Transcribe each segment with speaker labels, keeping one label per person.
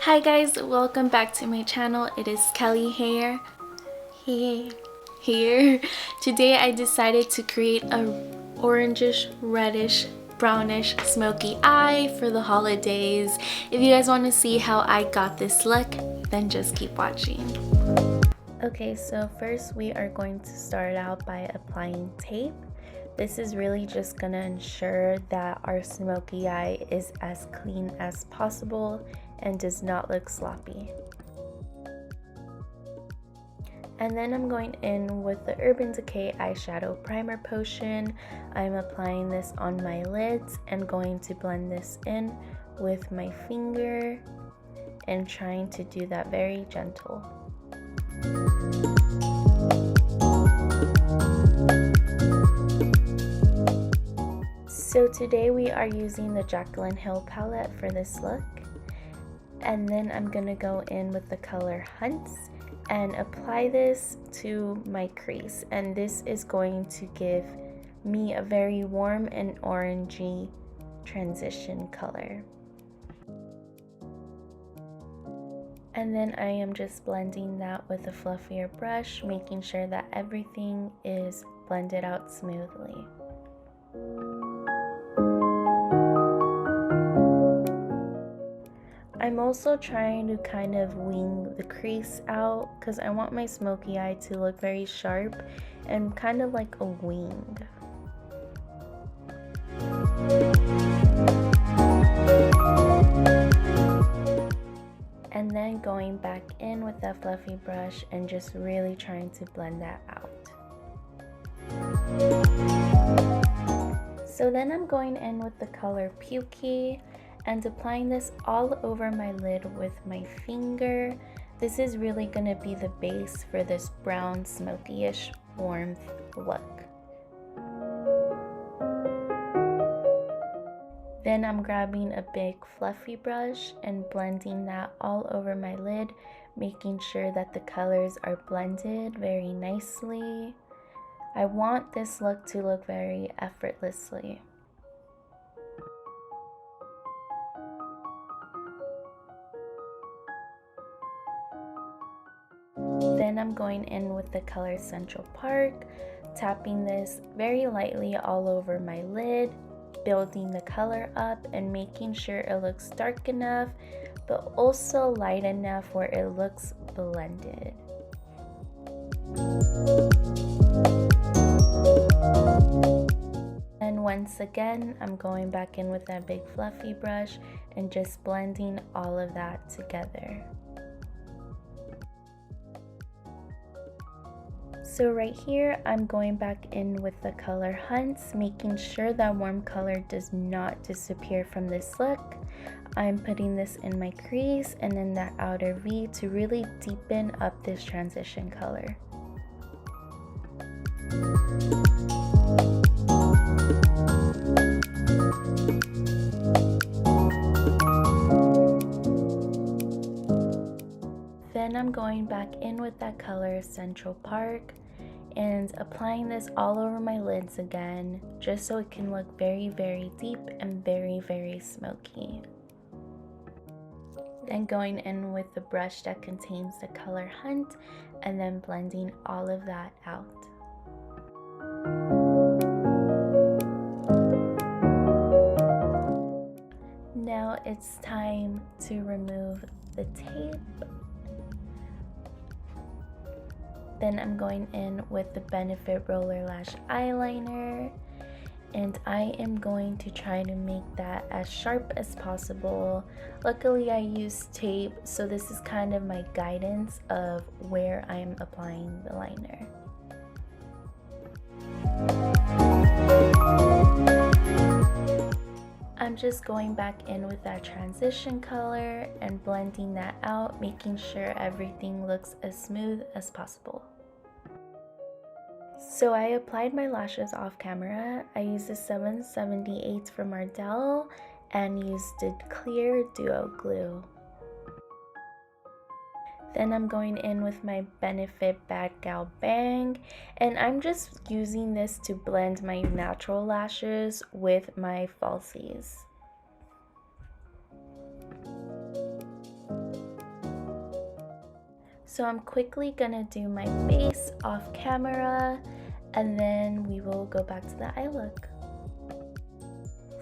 Speaker 1: Hi guys, welcome back to my channel. It is Kelly here. Today I decided to create a orangish, reddish, brownish, smoky eye for the holidays. If you guys want to see how I got this look, then just keep watching. Okay, so first we are going to start out by applying tape. This is really just gonna ensure that our smoky eye is as clean as possible and does not look sloppy. And then I'm going in with the Urban Decay eyeshadow primer potion. I'm applying this on my lids and going to blend this in with my finger and trying to do that very gentle. So today we are using the Jaclyn Hill palette for this look. And then I'm gonna go in with the color Hunts and apply this to my crease. And this is going to give me a very warm and orangey transition color. And then I am just blending that with a fluffier brush, making sure that everything is blended out smoothly. I'm also trying to kind of wing the crease out because I want my smoky eye to look very sharp and kind of like a wing. And then going back in with that fluffy brush and just really trying to blend that out. So then I'm going in with the color Pukey and applying this all over my lid with my finger. This is really going to be the base for this brown smoky-ish warmth look. Then I'm grabbing a big fluffy brush and blending that all over my lid, making sure that the colors are blended very nicely. I want this look to look very effortlessly. Then I'm going in with the color Central Park, tapping this very lightly all over my lid, building the color up and making sure it looks dark enough, but also light enough where it looks blended. And once again, I'm going back in with that big fluffy brush and just blending all of that together. So right here, I'm going back in with the color Hunts, making sure that warm color does not disappear from this look. I'm putting this in my crease and in that outer V to really deepen up this transition color. Then I'm going back in with that color Central Park and applying this all over my lids again, just so it can look very, very deep and very, very smoky. Then going in with the brush that contains the color Hunt and then blending all of that out. Now it's time to remove the tape. Then I'm going in with the Benefit Roller Lash Eyeliner, and I am going to try to make that as sharp as possible. Luckily I used tape, so this is kind of my guidance of where I'm applying the liner. I'm just going back in with that transition color and blending that out, making sure everything looks as smooth as possible. So I applied my lashes off camera. I used the 778 from Ardell and used the clear duo glue. Then I'm going in with my Benefit Bad Gal Bang, and I'm just using this to blend my natural lashes with my falsies. So I'm quickly gonna do my base off camera, and then we will go back to the eye look.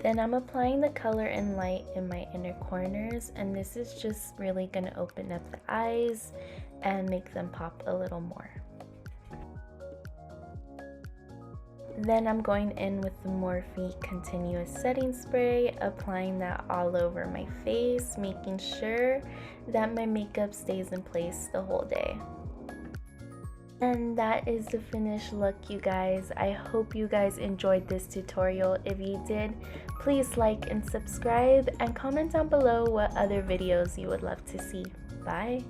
Speaker 1: Then I'm applying the color and light in my inner corners, and this is just really gonna open up the eyes and make them pop a little more. Then I'm going in with the Morphe Continuous Setting Spray, applying that all over my face, making sure that my makeup stays in place the whole day. And that is the finished look, you guys. I hope you guys enjoyed this tutorial. If you did, please like and subscribe, and comment down below what other videos you would love to see. Bye!